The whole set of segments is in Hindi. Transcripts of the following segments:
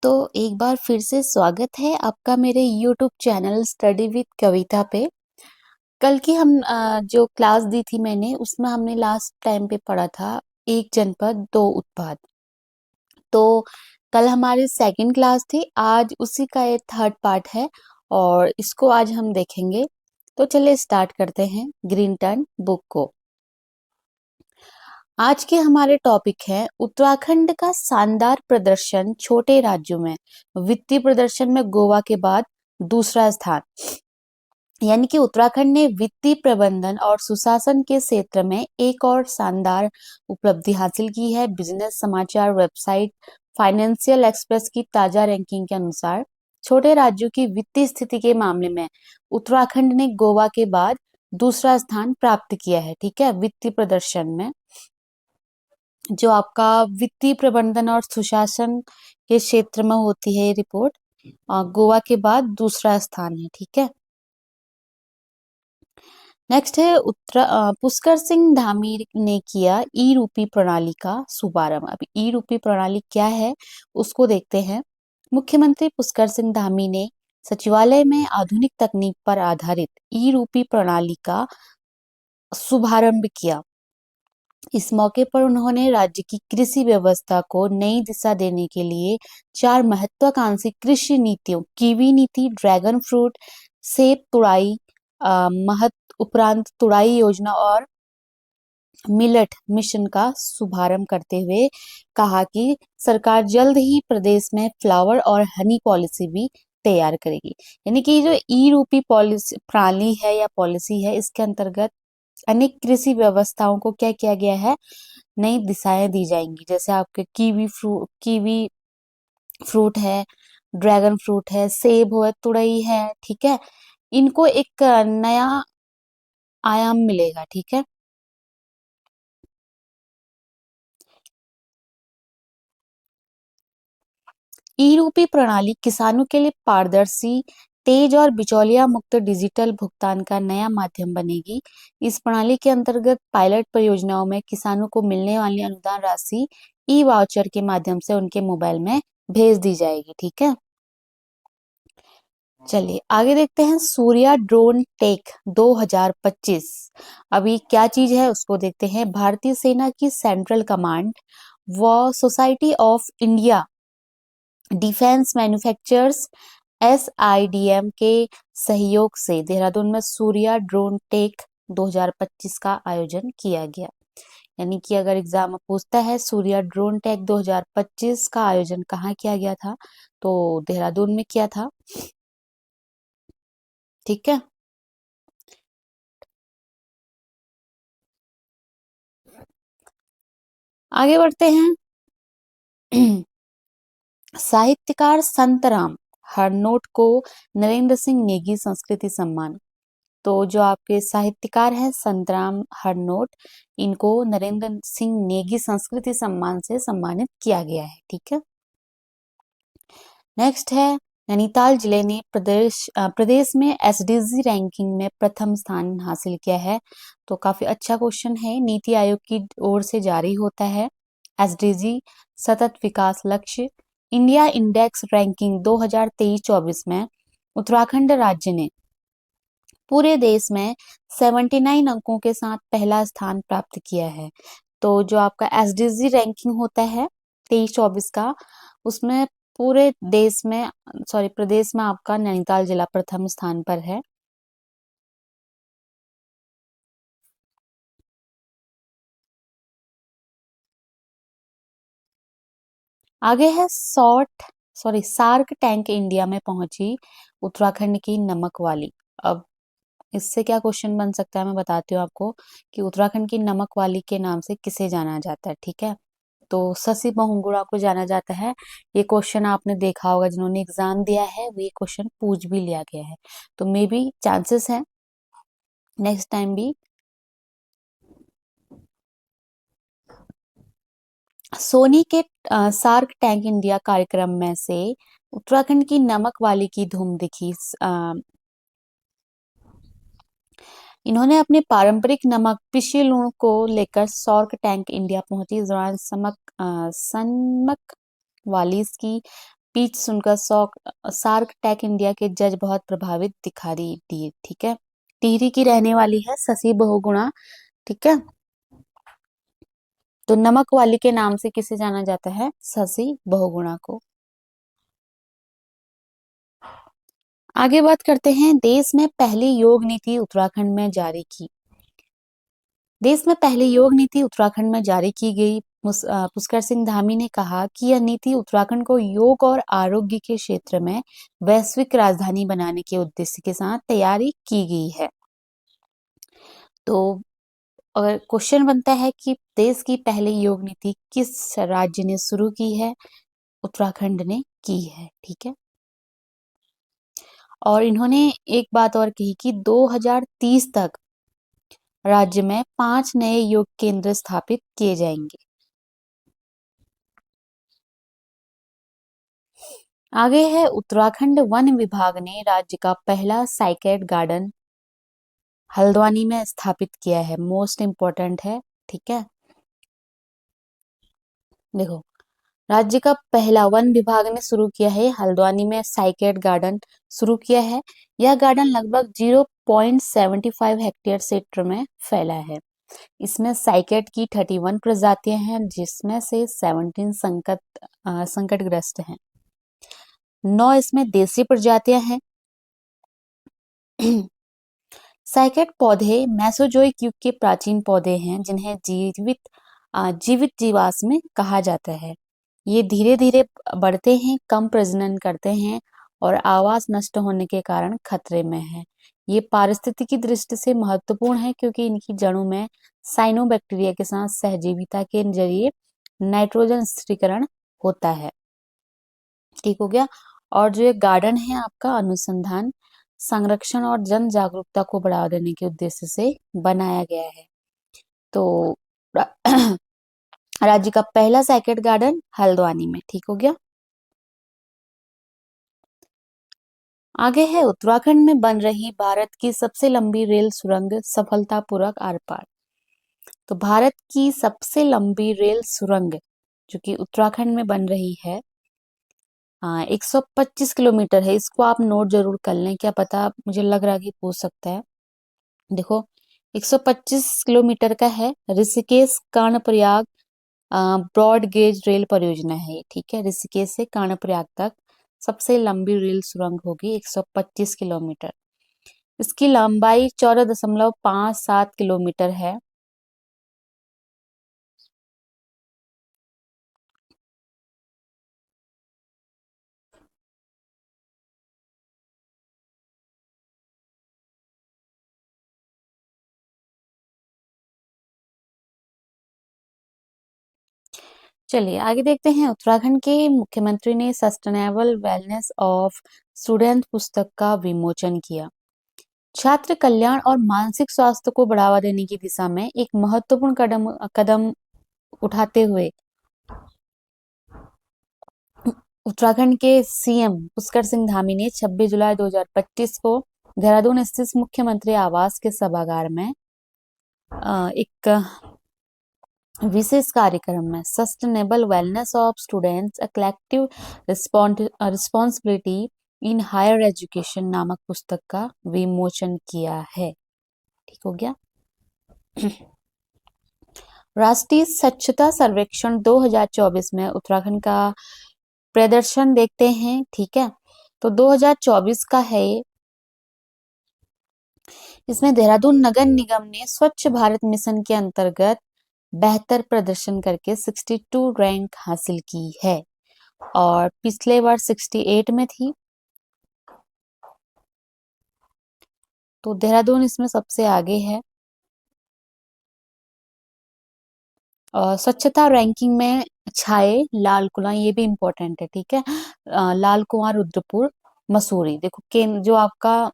तो एक बार फिर से स्वागत है आपका मेरे YouTube चैनल स्टडी विद कविता पे। कल की हम जो क्लास दी थी मैंने उसमें हमने लास्ट टाइम पे पढ़ा था एक जनपद दो उत्पाद। तो कल हमारी सेकंड क्लास थी, आज उसी का ये थर्ड पार्ट है और इसको आज हम देखेंगे। तो चलिए स्टार्ट करते हैं ग्रीन टर्न बुक को। आज के हमारे टॉपिक है उत्तराखंड का शानदार प्रदर्शन छोटे राज्यों में। वित्तीय प्रदर्शन में गोवा के बाद दूसरा स्थान, यानी कि उत्तराखंड ने वित्तीय प्रबंधन और सुशासन के क्षेत्र में एक और शानदार उपलब्धि हासिल की है। बिजनेस समाचार वेबसाइट फाइनेंशियल एक्सप्रेस की ताजा रैंकिंग के अनुसार छोटे राज्यों की वित्तीय स्थिति के मामले में उत्तराखंड ने गोवा के बाद दूसरा स्थान प्राप्त किया है। ठीक है, वित्तीय प्रदर्शन में जो आपका वित्तीय प्रबंधन और सुशासन के क्षेत्र में होती है ये रिपोर्ट, गोवा के बाद दूसरा स्थान है। ठीक है, नेक्स्ट है पुष्कर सिंह धामी ने किया ई रूपी प्रणाली का शुभारंभ। अब ई रूपी प्रणाली क्या है उसको देखते हैं। मुख्यमंत्री पुष्कर सिंह धामी ने सचिवालय में आधुनिक तकनीक पर आधारित ई रूपी प्रणाली का शुभारंभ किया। इस मौके पर उन्होंने राज्य की कृषि व्यवस्था को नई दिशा देने के लिए 4 महत्वाकांक्षी कृषि नीतियों कीवी नीति, ड्रैगन फ्रूट, सेब तुड़ाई उपरांत तुड़ाई योजना और मिलेट मिशन का शुभारंभ करते हुए कहा कि सरकार जल्द ही प्रदेश में फ्लावर और हनी पॉलिसी भी तैयार करेगी। यानी कि जो ई रूपी पॉलिसी प्रणाली है या पॉलिसी है, इसके अंतर्गत अनेक कृषि व्यवस्थाओं को क्या किया गया है, नई दिशाएं दी जाएंगी। जैसे आपके कीवी फ्रूट है, ड्रैगन फ्रूट है, सेब है, तुरई है। ठीक है, इनको एक नया आयाम मिलेगा। ठीक है, ई रूपी प्रणाली किसानों के लिए पारदर्शी, तेज और बिचौलिया मुक्त डिजिटल भुगतान का नया माध्यम बनेगी। इस प्रणाली के अंतर्गत पायलट परियोजनाओं में किसानों को मिलने वाली अनुदान राशि ई वाउचर के माध्यम से उनके मोबाइल में भेज दी जाएगी। ठीक है, चलिए आगे देखते हैं सूर्या ड्रोन टेक 2025। अभी क्या चीज है उसको देखते हैं। भारतीय सेना की सेंट्रल कमांड व society of India defence manufacturers SIDM के सहयोग से देहरादून में सूर्या ड्रोन टेक 2025 का आयोजन किया गया। यानी कि अगर एग्जाम में पूछता है सूर्या ड्रोन टेक 2025 का आयोजन कहाँ किया गया था, तो देहरादून में किया था। ठीक है, आगे बढ़ते हैं। साहित्यकार संतराम हरनोट को नरेंद्र सिंह नेगी संस्कृति सम्मान। तो जो आपके साहित्यकार हैं संतराम हरनोट, इनको नरेंद्र सिंह नेगी संस्कृति सम्मान से सम्मानित किया गया है। ठीक है, नेक्स्ट है नैनीताल जिले ने प्रदेश में SDG रैंकिंग में प्रथम स्थान हासिल किया है। तो काफी अच्छा क्वेश्चन है, नीति आयोग की ओर से जारी होता है SDG सतत विकास लक्ष्य। इंडिया इंडेक्स रैंकिंग 2023-24 में उत्तराखंड राज्य ने पूरे देश में 79 अंकों के साथ पहला स्थान प्राप्त किया है। तो जो आपका SDG रैंकिंग होता है 23-24 का, उसमें पूरे देश में प्रदेश में आपका नैनीताल जिला प्रथम स्थान पर है। आगे है सार्क टैंक इंडिया में पहुंची उत्तराखंड की नमक वाली। अब इससे क्या क्वेश्चन बन सकता है मैं बताती हूँ आपको कि उत्तराखंड की नमक वाली के नाम से किसे जाना जाता है। ठीक है, तो शशि बहुगुणा को जाना जाता है। ये क्वेश्चन आपने देखा होगा, जिन्होंने एग्जाम दिया है वो ये क्वेश्चन पूछ भी लिया गया है, तो मे बी चांसेस है नेक्स्ट टाइम भी। सोनी के सार्क टैंक इंडिया कार्यक्रम में से उत्तराखंड की नमक वाली की धूम दिखी। इन्होंने अपने पारंपरिक नमक पिशी लूण को लेकर सार्क टैंक इंडिया पहुंची। इस दौरान सनमक वालीज की पीच सुनकर सार्क टेक इंडिया के जज बहुत प्रभावित दिखा दिए। ठीक है, टिहरी की रहने वाली है शशि बहुगुणा। ठीक है, तो नमक वाली के नाम से किसे जाना जाता है? शशि बहुगुणा को। आगे बात करते हैं, देश में पहली योग नीति उत्तराखंड में जारी की। देश में पहली योग नीति उत्तराखंड में जारी की गई। पुष्कर सिंह धामी ने कहा कि यह नीति उत्तराखंड को योग और आरोग्य के क्षेत्र में वैश्विक राजधानी बनाने के उद्देश्य के साथ तैयारी की गई है। तो अगर क्वेश्चन बनता है कि देश की पहली योग नीति किस राज्य ने शुरू की है? उत्तराखंड ने की है। ठीक है, और इन्होंने एक बात और कही कि 2030 तक राज्य में 5 नए योग केंद्र स्थापित किए जाएंगे। आगे है, उत्तराखंड वन विभाग ने राज्य का पहला साइकेड गार्डन हल्द्वानी में स्थापित किया है। मोस्ट इंपॉर्टेंट है। ठीक है, देखो, राज्य का पहला वन विभाग ने शुरू किया है हल्द्वानी में साइकेड गार्डन शुरू किया है। यह गार्डन लगभग 0.75 हेक्टेयर क्षेत्र में फैला है। इसमें साइकेड की 31 प्रजातियां हैं, जिसमें से 17 संकटग्रस्त हैं। 9 इसमें देसी प्रजातियां हैं। साइकेड पौधे मेसोजोइक युग के प्राचीन पौधे हैं, जिन्हें जीवित जीवाश्म कहा जाता है। ये धीरे धीरे बढ़ते हैं, कम प्रजनन करते हैं और आवास नष्ट होने के कारण खतरे में है। ये पारिस्थितिकी दृष्टि से महत्वपूर्ण है, क्योंकि इनकी जड़ों में साइनोबैक्टीरिया के साथ सहजीविता के जरिए नाइट्रोजन स्थिरीकरण होता है। ठीक हो गया। और जो ये गार्डन है आपका अनुसंधान, संरक्षण और जन जागरूकता को बढ़ावा देने के उद्देश्य से बनाया गया है। तो राज्य का पहला साइकेड गार्डन हल्द्वानी में। ठीक हो गया। आगे है, उत्तराखंड में बन रही भारत की सबसे लंबी रेल सुरंग सफलतापूर्वक आर पार। तो भारत की सबसे लंबी रेल सुरंग जो कि उत्तराखंड में बन रही है, 125 किलोमीटर है। इसको आप नोट जरूर कर लें, क्या पता, मुझे लग रहा है कि पूछ सकता है। देखो, 125 किलोमीटर का है। Rishikesh Karnaprayag broad gauge rail परियोजना है। ठीक है, ऋषिकेश से कर्णप्रयाग तक सबसे लंबी रेल सुरंग होगी, 125 किलोमीटर। इसकी लंबाई 14.57 किलोमीटर है। चलिए आगे देखते हैं। उत्तराखंड के मुख्यमंत्री ने सस्टेनेबल वेलनेस ऑफ स्टूडेंट पुस्तक का विमोचन किया। छात्र कल्याण और मानसिक स्वास्थ्य को बढ़ावा देने की दिशा में एक महत्वपूर्ण कदम उठाते हुए उत्तराखंड के सीएम पुष्कर सिंह धामी ने 26 जुलाई 2025 को देहरादून स्थित मुख्यमंत्री आवास के सभागार में एक विशेष कार्यक्रम में sustainable wellness of students a collective responsibility in higher education नामक पुस्तक का विमोचन किया है। ठीक हो गया। राष्ट्रीय स्वच्छता सर्वेक्षण 2024 में उत्तराखंड का प्रदर्शन देखते हैं। ठीक है, तो 2024 का है ये। इसमें देहरादून नगर निगम ने स्वच्छ भारत मिशन के अंतर्गत बेहतर प्रदर्शन करके 62 रैंक हासिल की है, और पिछले बार 68 में थी। तो देहरादून इसमें सबसे आगे है। और स्वच्छता रैंकिंग में छाए लाल कुआं, ये भी इम्पोर्टेंट है। ठीक है, लाल कुआं रुद्रपुर मसूरी। देखो, जो आपका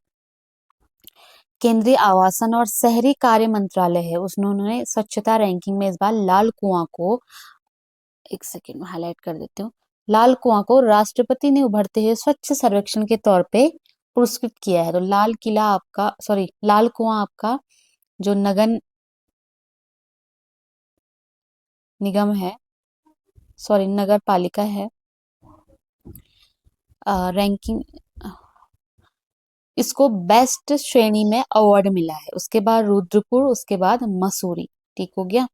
केंद्रीय आवासन और शहरी कार्य मंत्रालय है, उन्होंने स्वच्छता रैंकिंग में इस बार लाल कुआं को, एक सेकेंड में हाईलाइट कर देती हूँ, लाल कुआं को राष्ट्रपति ने उभरते हुए स्वच्छ सर्वेक्षण के तौर पे पुरस्कृत किया है। तो लाल कुआं आपका जो नगर निगम है, नगर पालिका है, रैंकिंग, इसको बेस्ट श्रेणी में अवार्ड मिला है। उसके बाद रुद्रपुर, उसके बाद मसूरी। ठीक हो गया।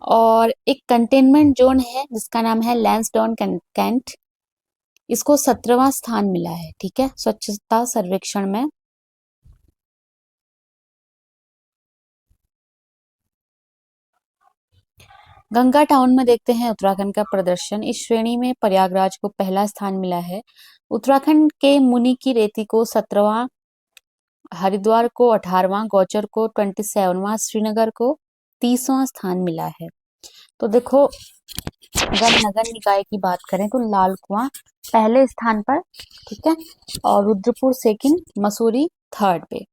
और एक कंटेनमेंट जोन है जिसका नाम है लैंसडाउन कैंट, इसको 17वां स्थान मिला है। ठीक है, स्वच्छता सर्वेक्षण में। गंगा टाउन में देखते हैं उत्तराखंड का प्रदर्शन। इस श्रेणी में प्रयागराज को पहला स्थान मिला है। उत्तराखंड के मुनि की रेती को 17वां, हरिद्वार को 18वां, गौचर को 27वां, श्रीनगर को 30वां स्थान मिला है। तो देखो, अगर नगर निकाय की बात करें तो लाल कुआं पहले स्थान पर, ठीक है, और रुद्रपुर सेकंड, मसूरी थर्ड पे।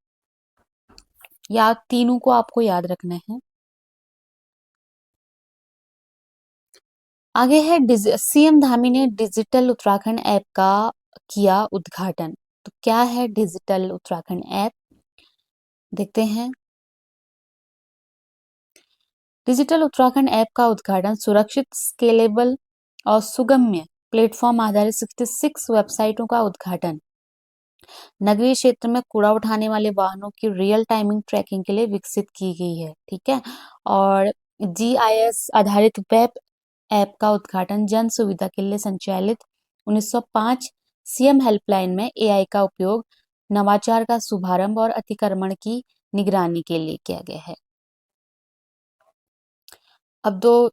या तीनों को आपको याद रखना है। आगे है सीएम धामी ने डिजिटल उत्तराखंड ऐप का किया उद्घाटन। तो क्या है डिजिटल उत्तराखंड ऐप, देखते हैं। डिजिटल उत्तराखंड ऐप का उद्घाटन सुरक्षित, स्केलेबल और सुगम्य प्लेटफॉर्म आधारित 66 वेबसाइटों का उद्घाटन नगरीय क्षेत्र में कूड़ा उठाने वाले वाहनों की रियल टाइमिंग ट्रैकिंग के लिए विकसित की गई है। ठीक है, और जीआईएस आधारित वेब ऐप का उद्घाटन जन सुविधा के लिए संचालित 1905 सीएम हेल्पलाइन में एआई का उपयोग नवाचार का शुभारंभ और अतिक्रमण की निगरानी के लिए किया गया है। अब दो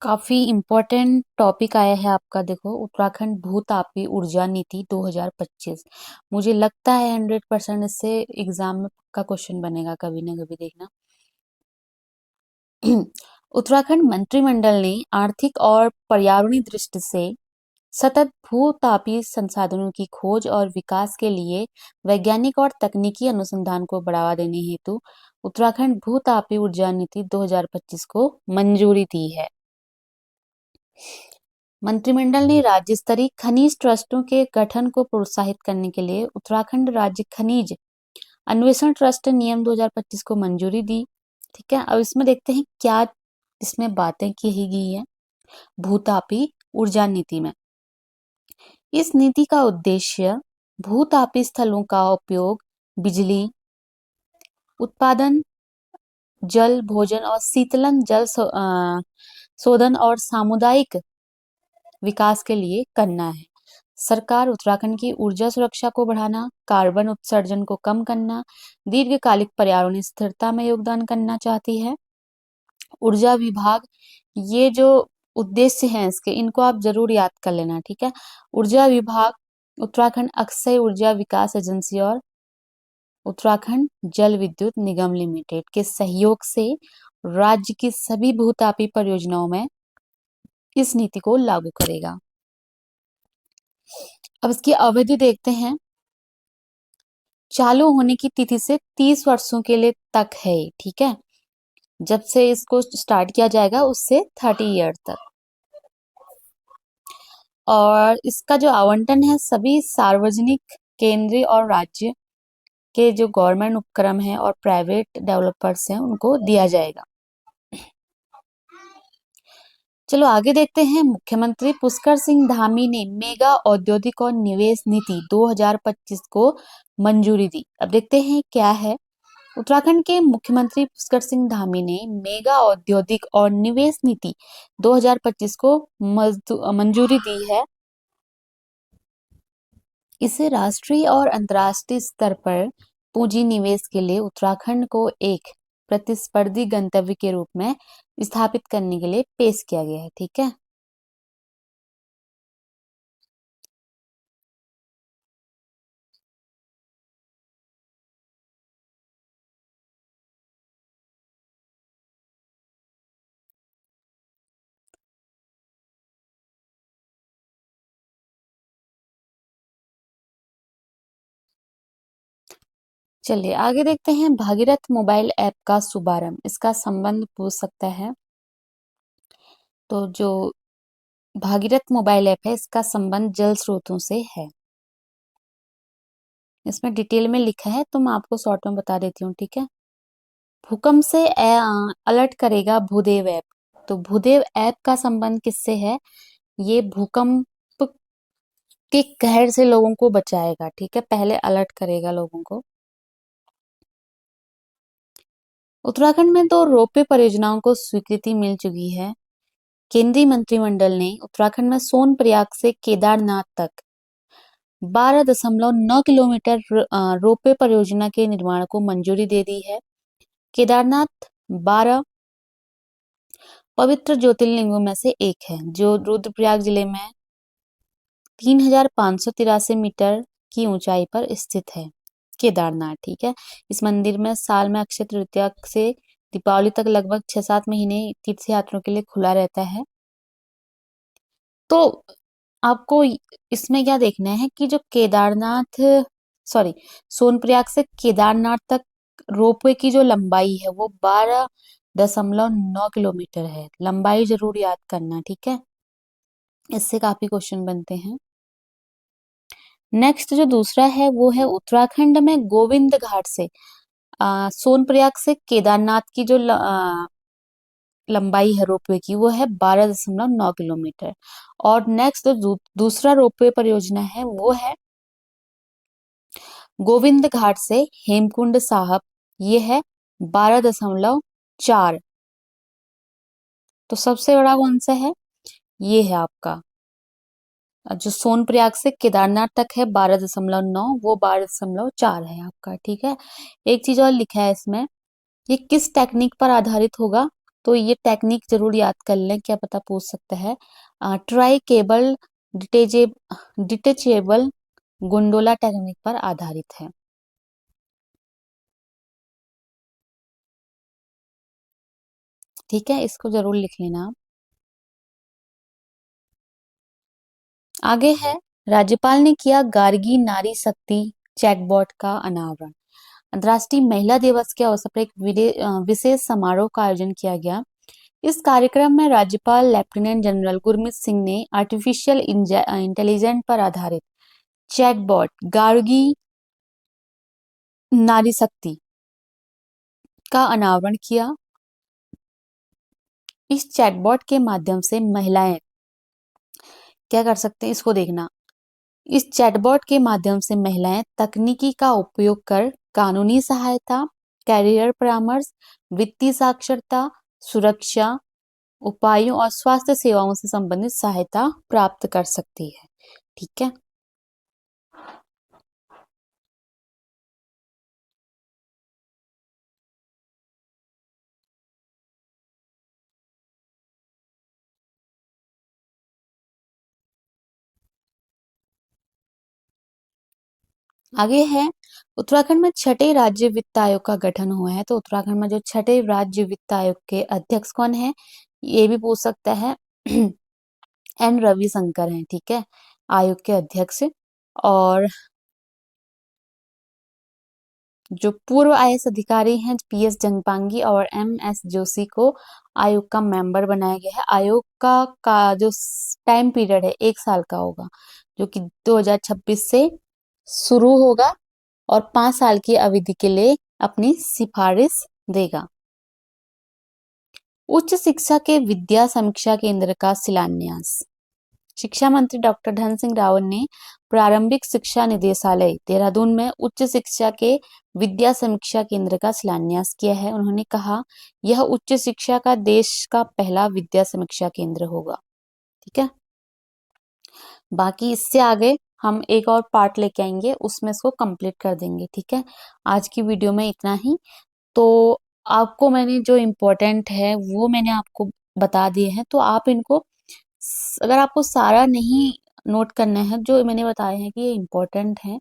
काफी इम्पोर्टेंट टॉपिक आया है आपका, देखो, उत्तराखंड भूतापी ऊर्जा नीति 2025। मुझे लगता है 100% इससे एग्जाम में पक्का क्वेश्चन बनेगा, कभी ना कभी, देखना। उत्तराखंड मंत्रिमंडल ने आर्थिक और पर्यावरणीय दृष्टि से सतत भूतापी संसाधनों की खोज और विकास के लिए वैज्ञानिक और तकनीकी अनुसंधान को बढ़ावा देने हेतु उत्तराखंड भूतापी ऊर्जा नीति 2025 को मंजूरी दी है। मंत्रिमंडल ने राज्य स्तरीय खनिज ट्रस्टों के गठन को प्रोत्साहित करने के लिए उत्तराखंड राज्य खनिज अन्वेषण ट्रस्ट नियम 2025 को मंजूरी दी। ठीक है, अब इसमें देखते हैं क्या इसमें बातें की गई है भूतापी ऊर्जा नीति में। इस नीति का उद्देश्य भूतापी स्थलों का उपयोग बिजली उत्पादन, जल भोजन और शीतलन जल शोधन और सामुदायिक विकास के लिए करना है। सरकार उत्तराखंड की ऊर्जा सुरक्षा को बढ़ाना, कार्बन उत्सर्जन को कम करना, दीर्घकालिक पर्यावरणीय स्थिरता में योगदान करना चाहती है। ऊर्जा विभाग, ये जो उद्देश्य हैं इसके, इनको आप जरूर याद कर लेना। ठीक है, ऊर्जा विभाग, उत्तराखंड अक्षय ऊर्जा विकास एजेंसी और उत्तराखंड जल विद्युत निगम लिमिटेड के सहयोग से राज्य की सभी भूतापी परियोजनाओं में इस नीति को लागू करेगा। अब इसकी अवधि देखते हैं। चालू होने की तिथि से 30 वर्षों के लिए तक है। ठीक है, जब से इसको स्टार्ट किया जाएगा उससे 30 ईयर तक। और इसका जो आवंटन है सभी सार्वजनिक, केंद्रीय और राज्य के जो गवर्नमेंट उपक्रम है और प्राइवेट डेवलपर्स हैं उनको दिया जाएगा। चलो आगे देखते हैं। मुख्यमंत्री पुष्कर सिंह धामी ने मेगा औद्योगिक और निवेश नीति 2025 को मंजूरी दी। अब देखते हैं क्या है। उत्तराखंड के मुख्यमंत्री पुष्कर सिंह धामी ने मेगा औद्योगिक और निवेश नीति 2025 को मंजूरी दी है। इसे राष्ट्रीय और अंतर्राष्ट्रीय स्तर पर पूंजी निवेश के लिए उत्तराखंड को एक प्रतिस्पर्धी गंतव्य के रूप में स्थापित करने के लिए पेश किया गया है। ठीक है, चलिए आगे देखते हैं। भागीरथ मोबाइल ऐप का शुभारंभ, इसका संबंध पूछ सकता है। तो जो भागीरथ मोबाइल ऐप है इसका संबंध जल स्रोतों से है। इसमें डिटेल में लिखा है तो मैं आपको शॉर्ट में बता देती हूँ। ठीक है, भूकंप से अलर्ट करेगा भूदेव ऐप। तो भूदेव ऐप का संबंध किससे है? ये भूकंप के कहर से लोगों को बचाएगा। ठीक है, पहले अलर्ट करेगा लोगों को। उत्तराखंड में तो रोपवे परियोजनाओं को स्वीकृति मिल चुकी है। केंद्रीय मंत्रिमंडल ने उत्तराखंड में सोनप्रयाग से केदारनाथ तक 12.9 किलोमीटर रोपवे परियोजना के निर्माण को मंजूरी दे दी है। केदारनाथ 12 पवित्र ज्योतिर्लिंगों में से एक है, जो रुद्रप्रयाग जिले में 3,583 मीटर की ऊंचाई पर स्थित है। केदारनाथ, ठीक है। इस मंदिर में साल में अक्षय तृतीया से दीपावली तक लगभग 6-7 महीने तीर्थ यात्रियों के लिए खुला रहता है। तो आपको इसमें क्या देखना है कि जो केदारनाथ, सॉरी, सोनप्रयाग से केदारनाथ तक रोपवे की जो लंबाई है वो 12.9 किलोमीटर है। लंबाई जरूर याद करना, ठीक है। इससे काफी क्वेश्चन बनते हैं। नेक्स्ट जो दूसरा है वो है उत्तराखंड में गोविंद घाट से सोनप्रयाग से केदारनाथ की जो लंबाई है रोपवे की वो है 12.9 किलोमीटर। और नेक्स्ट जो दूसरा रोपवे परियोजना है वो है गोविंद घाट से हेमकुंड साहब, ये है 12.4। तो सबसे बड़ा कौन सा है? ये है आपका जो सोनप्रयाग से केदारनाथ तक है 12.9, वो 12.4 है आपका, ठीक है। एक चीज और लिखा है इसमें, ये किस टेक्निक पर आधारित होगा? तो ये टेक्निक जरूर याद कर लें, क्या पता पूछ सकता है। Try cable detachable gondola technique पर आधारित है। ठीक है, इसको जरूर लिख लेना आप। आगे है, राज्यपाल ने किया गार्गी नारी शक्ति चैटबॉट का अनावरण। अंतर्राष्ट्रीय महिला दिवस के अवसर पर एक विशेष समारोह का आयोजन किया गया। इस कार्यक्रम में राज्यपाल लेफ्टिनेंट जनरल गुरमीत सिंह ने आर्टिफिशियल इंटेलिजेंस पर आधारित चैटबॉट गार्गी नारी शक्ति का अनावरण किया। इस चैटबॉट के माध्यम से महिलाएं क्या कर सकते हैं, इसको देखना। इस चैटबॉट के माध्यम से महिलाएं तकनीकी का उपयोग कर कानूनी सहायता, कैरियर परामर्श, वित्तीय साक्षरता, सुरक्षा उपायों और स्वास्थ्य सेवाओं से संबंधित सहायता प्राप्त कर सकती है। ठीक है, आगे है, उत्तराखंड में छठे राज्य वित्त आयोग का गठन हुआ है। तो उत्तराखंड में जो छठे राज्य वित्त आयोग के अध्यक्ष कौन है, ये भी पूछ सकता है। एन रविशंकर हैं, ठीक है, आयोग के अध्यक्ष। और जो पूर्व आईएएस अधिकारी हैं पीएस जंगपांगी और एमएस जोशी को आयोग का मेंबर बनाया गया है। आयोग का जो टाइम पीरियड है 1 साल का होगा, जो कि 2026 से शुरू होगा और 5 साल की अवधि के लिए अपनी सिफारिश देगा। उच्च शिक्षा के विद्या समीक्षा केंद्र का शिलान्यास। शिक्षा मंत्री डॉक्टर धन सिंह रावत ने प्रारंभिक शिक्षा निदेशालय देहरादून में उच्च शिक्षा के विद्या समीक्षा केंद्र का शिलान्यास किया है। उन्होंने कहा, यह उच्च शिक्षा का देश का पहला विद्या समीक्षा केंद्र होगा। ठीक है, बाकी इससे आगे हम एक और पार्ट लेके आएंगे, उसमें इसको कंप्लीट कर देंगे। ठीक है, आज की वीडियो में इतना ही। तो आपको मैंने जो इम्पोर्टेंट है वो मैंने आपको बता दिए हैं। तो आप इनको, अगर आपको सारा नहीं नोट करना है, जो मैंने बताया है कि ये इम्पोर्टेंट है,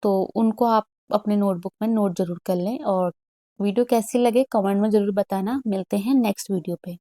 तो उनको आप अपने नोटबुक में नोट जरूर कर लें। और वीडियो कैसी लगे कमेंट में जरूर बताना। मिलते हैं नेक्स्ट वीडियो पे।